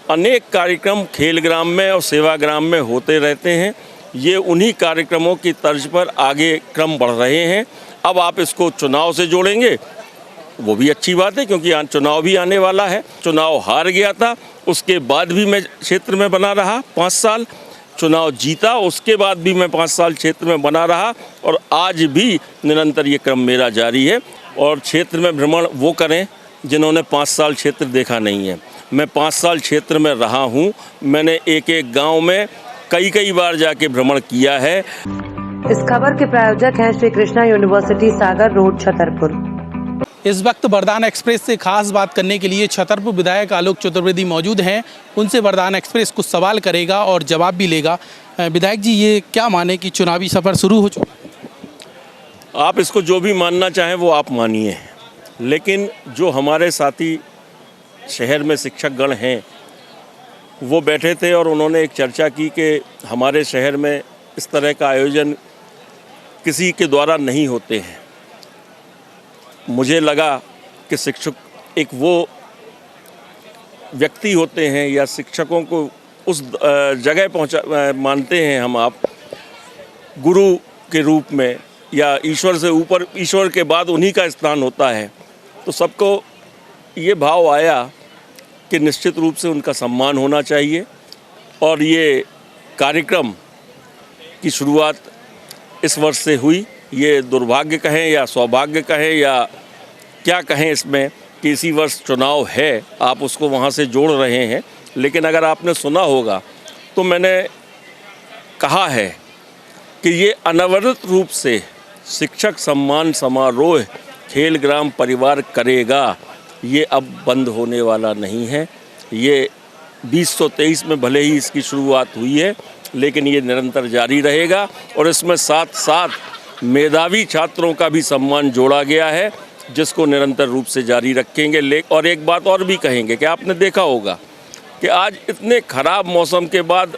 अनेक कार्यक्रम खेलग्राम में और सेवाग्राम में होते रहते हैं। ये उन्हीं कार्यक्रमों की तर्ज पर आगे क्रम बढ़ रहे हैं। अब आप इसको चुनाव से जोड़ेंगे वो भी अच्छी बात है, क्योंकि चुनाव भी आने वाला है। चुनाव हार गया था, उसके बाद भी मैं क्षेत्र में बना रहा 5 साल। चुनाव जीता, उसके बाद भी मैं 5 साल क्षेत्र में बना रहा और आज भी निरंतर ये क्रम मेरा जारी है। और क्षेत्र में भ्रमण वो करें जिन्होंने 5 साल क्षेत्र देखा नहीं है। मैं 5 साल क्षेत्र में रहा हूँ। मैंने एक एक गांव में कई बार जाके भ्रमण किया है। इस खबर के प्रायोजक हैं श्री कृष्णा यूनिवर्सिटी, सागर रोड, छतरपुर। इस वक्त वरदान एक्सप्रेस से खास बात करने के लिए छतरपुर विधायक आलोक चतुर्वेदी मौजूद हैं। उनसे वरदान एक्सप्रेस कुछ सवाल करेगा और जवाब भी लेगा। विधायक जी, ये क्या माने कि चुनावी सफ़र शुरू हो चुका है? आप इसको जो भी मानना चाहें वो आप मानिए, लेकिन जो हमारे साथी शहर में शिक्षकगण हैं वो बैठे थे और उन्होंने एक चर्चा की कि हमारे शहर में इस तरह का आयोजन किसी के द्वारा नहीं होते हैं। मुझे लगा कि शिक्षक एक वो व्यक्ति होते हैं या शिक्षकों को उस जगह मानते हैं हम आप गुरु के रूप में, या ईश्वर से ऊपर, ईश्वर के बाद उन्हीं का स्थान होता है। तो सबको ये भाव आया कि निश्चित रूप से उनका सम्मान होना चाहिए। और ये कार्यक्रम की शुरुआत इस वर्ष से हुई। ये दुर्भाग्य कहें या सौभाग्य कहें या क्या कहें इसमें कि इसी वर्ष चुनाव है, आप उसको वहाँ से जोड़ रहे हैं। लेकिन अगर आपने सुना होगा तो मैंने कहा है कि ये अनवरत रूप से शिक्षक सम्मान समारोह खेलग्राम परिवार करेगा। ये अब बंद होने वाला नहीं है। ये 2023 में भले ही इसकी शुरुआत हुई है, लेकिन ये निरंतर जारी रहेगा। और इसमें साथ साथ मेधावी छात्रों का भी सम्मान जोड़ा गया है, जिसको निरंतर रूप से जारी रखेंगे। और एक बात और भी कहेंगे कि आपने देखा होगा कि आज इतने ख़राब मौसम के बाद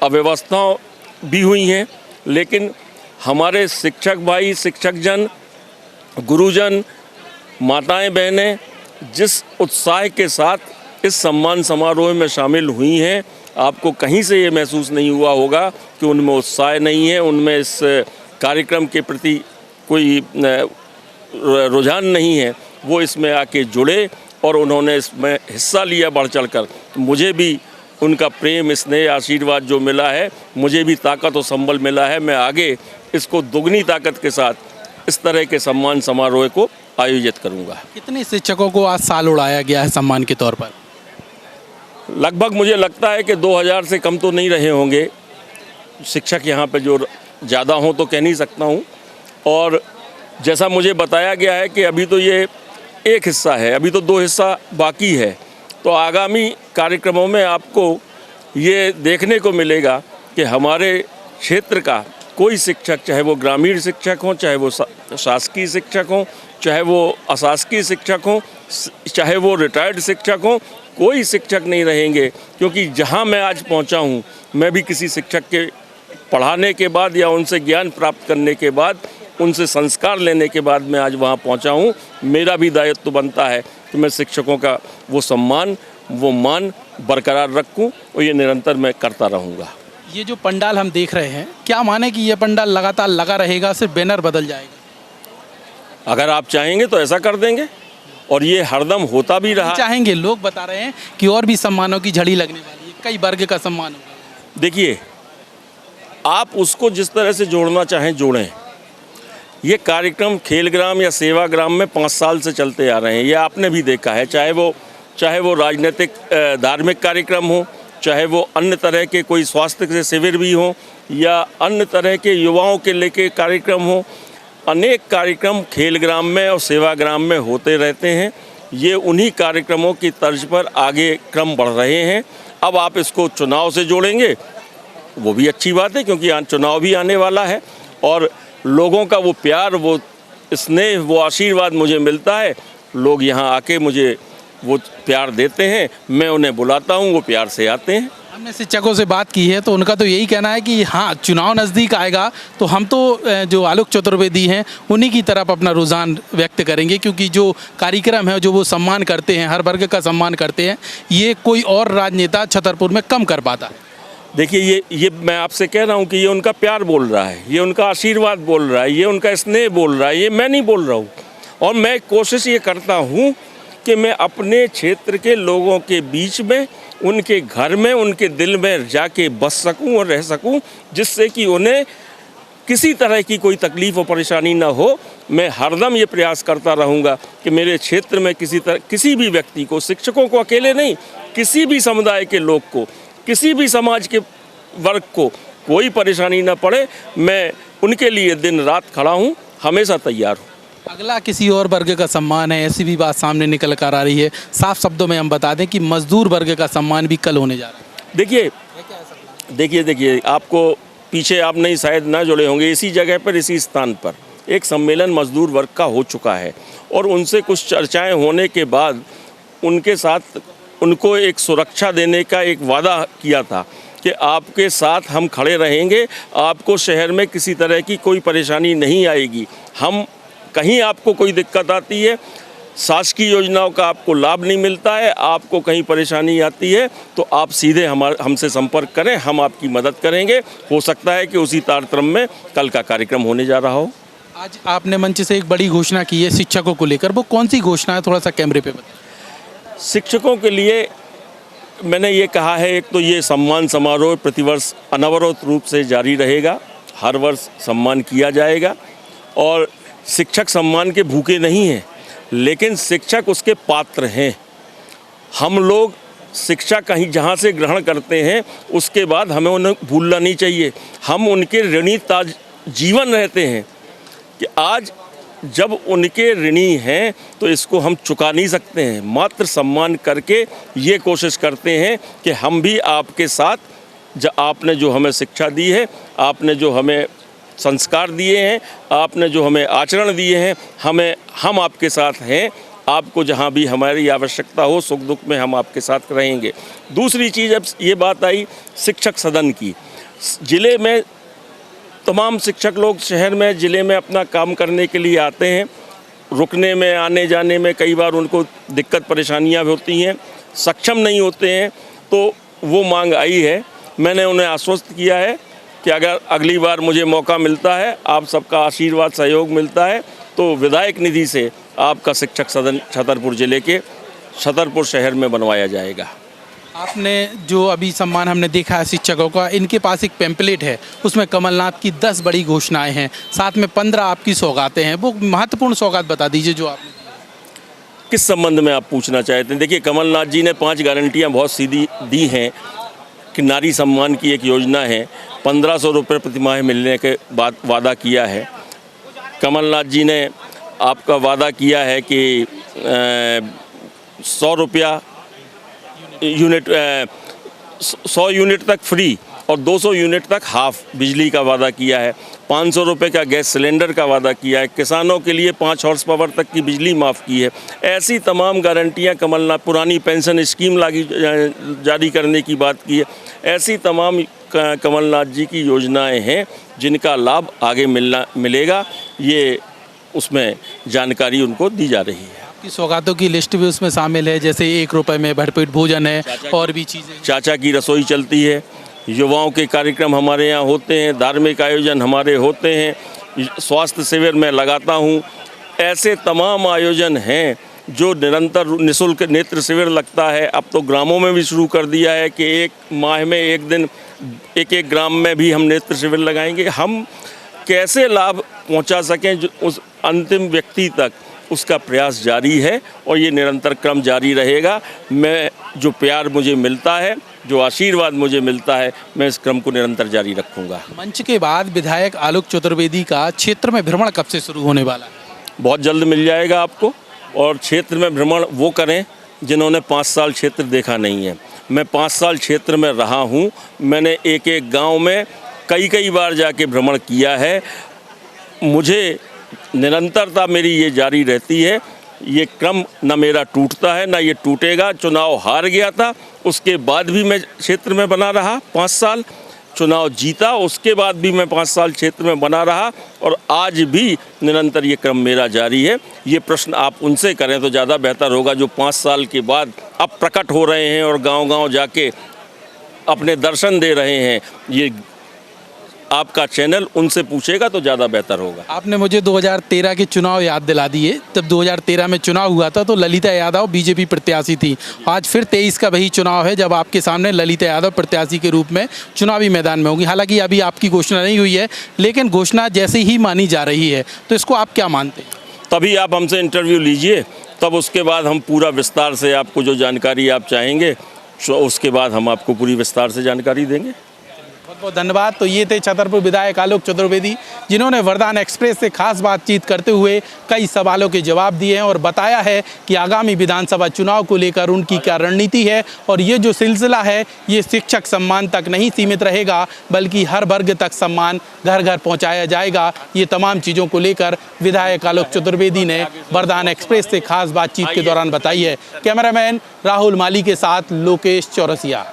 अव्यवस्थाएं भी हुई हैं, लेकिन हमारे शिक्षक भाई, शिक्षकजन, गुरुजन, माताएं, बहनें जिस उत्साह के साथ इस सम्मान समारोह में शामिल हुई हैं, आपको कहीं से ये महसूस नहीं हुआ होगा कि उनमें उत्साह नहीं है, उनमें इस कार्यक्रम के प्रति कोई रुझान नहीं है। वो इसमें आके जुड़े और उन्होंने इसमें हिस्सा लिया बढ़ चढ़कर। मुझे भी उनका प्रेम, स्नेह, आशीर्वाद जो मिला है, मुझे भी ताकत और संबल मिला है। मैं आगे इसको दुगनी ताकत के साथ इस तरह के सम्मान समारोह को आयोजित करूंगा। कितने शिक्षकों को आज साल उड़ाया गया है सम्मान के तौर पर? लगभग मुझे लगता है कि 2000 से कम तो नहीं रहे होंगे शिक्षक यहाँ पे, जो ज़्यादा हों तो कह नहीं सकता हूँ। और जैसा मुझे बताया गया है कि अभी तो ये एक हिस्सा है, अभी तो 2 हिस्सा बाकी है। तो आगामी कार्यक्रमों में आपको ये देखने को मिलेगा कि हमारे क्षेत्र का कोई शिक्षक, चाहे वो ग्रामीण शिक्षक हों, चाहे वो शासकीय शिक्षक हों, चाहे वो अशासकीय शिक्षक हों, चाहे वो रिटायर्ड शिक्षक हों, कोई शिक्षक नहीं रहेंगे। क्योंकि जहां मैं आज पहुंचा हूं, मैं भी किसी शिक्षक के पढ़ाने के बाद या उनसे ज्ञान प्राप्त करने के बाद, उनसे संस्कार लेने के बाद मैं आज वहां पहुंचा हूं। मेरा भी दायित्व बनता है कि मैं शिक्षकों का वो सम्मान, वो मान बरकरार रखूं और ये निरंतर मैं करता रहूँगा। ये जो पंडाल हम देख रहे हैं, क्या माने कि ये पंडाल लगातार लगा रहेगा, सिर्फ बैनर बदल जाएगा? अगर आप चाहेंगे तो ऐसा कर देंगे, और ये हरदम होता भी रहा। चाहेंगे, लोग बता रहे हैं कि और भी सम्मानों की झड़ी लगने वाली है, कई वर्ग का सम्मान होगा। देखिए, आप उसको जिस तरह से जोड़ना चाहें जोड़ें। ये कार्यक्रम खेलग्राम या सेवाग्राम में 5 साल से चलते आ रहे हैं। ये आपने भी देखा है, चाहे वो राजनीतिक धार्मिक कार्यक्रम हो, चाहे वो अन्य तरह के कोई स्वास्थ्य के शिविर भी हों, या अन्य तरह के युवाओं के लेके कार्यक्रम हो। अनेक कार्यक्रम खेलग्राम में और सेवाग्राम में होते रहते हैं। ये उन्हीं कार्यक्रमों की तर्ज पर आगे क्रम बढ़ रहे हैं। अब आप इसको चुनाव से जोड़ेंगे वो भी अच्छी बात है, क्योंकि चुनाव भी आने वाला है। और लोगों का वो प्यार, वो स्नेह, वो आशीर्वाद मुझे मिलता है। लोग यहाँ आके मुझे वो प्यार देते हैं, मैं उन्हें बुलाता हूँ, वो प्यार से आते हैं। हमने शिक्षकों से बात की है तो उनका तो यही कहना है कि हाँ, चुनाव नज़दीक आएगा तो हम तो जो आलोक चतुर्वेदी हैं उन्हीं की तरफ अपना रुझान व्यक्त करेंगे, क्योंकि जो कार्यक्रम है, जो वो सम्मान करते हैं, हर वर्ग का सम्मान करते हैं, ये कोई और राजनेता छतरपुर में कम कर पाता है। देखिए, ये मैं आपसे कह रहा हूँ कि ये उनका प्यार बोल रहा है, ये उनका आशीर्वाद बोल रहा है, ये उनका स्नेह बोल रहा है, ये मैं नहीं बोल रहा हूँ। और मैं कोशिश ये करता हूँ कि मैं अपने क्षेत्र के लोगों के बीच में, उनके घर में, उनके दिल में जाके बस सकूं और रह सकूं, जिससे कि उन्हें किसी तरह की कोई तकलीफ़ और परेशानी ना हो। मैं हरदम ये प्रयास करता रहूँगा कि मेरे क्षेत्र में किसी भी व्यक्ति को, शिक्षकों को अकेले नहीं, किसी भी समुदाय के लोग को, किसी भी समाज के वर्ग को कोई परेशानी ना पड़े। मैं उनके लिए दिन रात खड़ा हूँ, हमेशा तैयार हूँ। अगला किसी और वर्ग का सम्मान है, ऐसी भी बात सामने निकल कर आ रही है। साफ शब्दों में हम बता दें कि मजदूर वर्ग का सम्मान भी कल होने जा रहा है। देखिए, आपको पीछे आप नहीं शायद ना जुड़े होंगे, इसी जगह पर, इसी स्थान पर एक सम्मेलन मजदूर वर्ग का हो चुका है और उनसे कुछ चर्चाएं होने के बाद उनके साथ उनको एक सुरक्षा देने का एक वादा किया था कि आपके साथ हम खड़े रहेंगे, आपको शहर में किसी तरह की कोई परेशानी नहीं आएगी। हम कहीं आपको कोई दिक्कत आती है, शासकीय योजनाओं का आपको लाभ नहीं मिलता है, आपको कहीं परेशानी आती है, तो आप सीधे हमसे संपर्क करें, हम आपकी मदद करेंगे। हो सकता है कि उसी तारतम्य में कल का कार्यक्रम होने जा रहा हो। आज आपने मंच से एक बड़ी घोषणा की है शिक्षकों को लेकर, वो कौन सी घोषणा है, थोड़ा सा कैमरे पे बताएं। शिक्षकों के लिए मैंने ये कहा है, एक तो ये सम्मान समारोह प्रतिवर्ष अनवरत रूप से जारी रहेगा, हर वर्ष सम्मान किया जाएगा। और शिक्षक सम्मान के भूखे नहीं हैं, लेकिन शिक्षक उसके पात्र हैं। हम लोग शिक्षा कहीं जहाँ से ग्रहण करते हैं, उसके बाद हमें उन्हें भूलना नहीं चाहिए। हम उनके ऋणी जीवन रहते हैं कि आज जब उनके ऋणी हैं तो इसको हम चुका नहीं सकते हैं। मात्र सम्मान करके ये कोशिश करते हैं कि हम भी आपके साथ, आपने जो हमें शिक्षा दी है, आपने जो हमें संस्कार दिए हैं, आपने जो हमें आचरण दिए हैं, हम आपके साथ हैं। आपको जहाँ भी हमारी आवश्यकता हो, सुख दुख में हम आपके साथ रहेंगे। दूसरी चीज़, अब ये बात आई शिक्षक सदन की। ज़िले में तमाम शिक्षक लोग शहर में, ज़िले में अपना काम करने के लिए आते हैं। रुकने में, आने जाने में कई बार उनको दिक्कत परेशानियाँ होती हैं, सक्षम नहीं होते हैं। तो वो मांग आई है, मैंने उन्हें आश्वस्त किया है कि अगर अगली बार मुझे मौका मिलता है, आप सबका आशीर्वाद सहयोग मिलता है, तो विधायक निधि से आपका शिक्षक सदन छतरपुर ज़िले के छतरपुर शहर में बनवाया जाएगा। आपने जो अभी सम्मान हमने देखा है शिक्षकों का, इनके पास एक पैम्पलेट है, उसमें कमलनाथ की 10 बड़ी घोषणाएं हैं, साथ में 15 आपकी सौगातें हैं। वो महत्वपूर्ण सौगात बता दीजिए जो आपने किस संबंध में आप पूछना चाहते हैं। देखिए, कमलनाथ जी ने 5 गारंटियाँ बहुत सीधी दी हैं कि नारी सम्मान की एक योजना है, 1500 रुपये प्रतिमाह मिलने के बाद वादा किया है। कमलनाथ जी ने आपका वादा किया है कि 100 रुपया यूनिट, 100 यूनिट तक फ्री और 200 यूनिट तक हाफ बिजली का वादा किया है। 500 रुपये का गैस सिलेंडर का वादा किया है। किसानों के लिए 5 हॉर्स पावर तक की बिजली माफ़ की है। ऐसी तमाम गारंटियां कमलनाथ, पुरानी पेंशन स्कीम जारी करने की बात की है। ऐसी तमाम कमलनाथ जी की योजनाएं हैं जिनका लाभ आगे मिलेगा, ये उसमें जानकारी उनको दी जा रही है। की सौगातों की लिस्ट भी उसमें शामिल है, जैसे 1 रुपये में भरपेट भोजन है और भी चीज़ें। चाचा की रसोई चलती है, युवाओं के कार्यक्रम हमारे यहाँ होते हैं, धार्मिक आयोजन हमारे होते हैं, स्वास्थ्य शिविर मैं लगाता हूँ। ऐसे तमाम आयोजन हैं जो निरंतर निःशुल्क नेत्र शिविर लगता है। अब तो ग्रामों में भी शुरू कर दिया है कि 1 माह में 1 दिन एक ग्राम में भी हम नेत्र शिविर लगाएंगे। हम कैसे लाभ पहुंचा सकें जो उस अंतिम व्यक्ति तक, उसका प्रयास जारी है और ये निरंतर क्रम जारी रहेगा। मैं जो प्यार मुझे मिलता है, जो आशीर्वाद मुझे मिलता है, मैं इस क्रम को निरंतर जारी रखूंगा। मंच के बाद विधायक आलोक चतुर्वेदी का क्षेत्र में भ्रमण कब से शुरू होने वाला है? बहुत जल्द मिल जाएगा आपको। और क्षेत्र में भ्रमण वो करें जिन्होंने 5 साल क्षेत्र देखा नहीं है। मैं 5 साल क्षेत्र में रहा हूँ, मैंने एक गाँव में कई बार जाके भ्रमण किया है। मुझे निरंतरता मेरी ये जारी रहती है। ये क्रम न मेरा टूटता है, न ये टूटेगा। चुनाव हार गया था, उसके बाद भी मैं क्षेत्र में बना रहा 5 साल। चुनाव जीता, उसके बाद भी मैं 5 साल क्षेत्र में बना रहा और आज भी निरंतर ये क्रम मेरा जारी है। ये प्रश्न आप उनसे करें तो ज़्यादा बेहतर होगा, जो 5 साल के बाद अब प्रकट हो रहे हैं और गांव-गांव जाके अपने दर्शन दे रहे हैं। ये आपका चैनल उनसे पूछेगा तो ज़्यादा बेहतर होगा। आपने मुझे 2013 के चुनाव याद दिला दिए। तब 2013 में चुनाव हुआ था तो ललिता यादव बीजेपी प्रत्याशी थी। आज फिर 23 का वही चुनाव है जब आपके सामने ललिता यादव प्रत्याशी के रूप में चुनावी मैदान में होंगी। हालांकि अभी आपकी घोषणा नहीं हुई है, लेकिन घोषणा जैसे ही मानी जा रही है, तो इसको आप क्या मानते हैं? तभी आप हमसे इंटरव्यू लीजिए, तब उसके बाद हम पूरा विस्तार से आपको जो जानकारी आप चाहेंगे उसके बाद हम आपको पूरी विस्तार से जानकारी देंगे। बहुत बहुत धन्यवाद। तो ये थे छतरपुर विधायक आलोक चतुर्वेदी, जिन्होंने वरदान एक्सप्रेस से खास बातचीत करते हुए कई सवालों के जवाब दिए हैं और बताया है कि आगामी विधानसभा चुनाव को लेकर उनकी क्या रणनीति है। और ये जो सिलसिला है ये शिक्षक सम्मान तक नहीं सीमित रहेगा, बल्कि हर वर्ग तक सम्मान घर घर पहुँचाया जाएगा। ये तमाम चीज़ों को लेकर विधायक आलोक चतुर्वेदी ने वरदान एक्सप्रेस से खास बातचीत के दौरान बताई है। कैमरामैन राहुल माली के साथ लोकेश चौरसिया।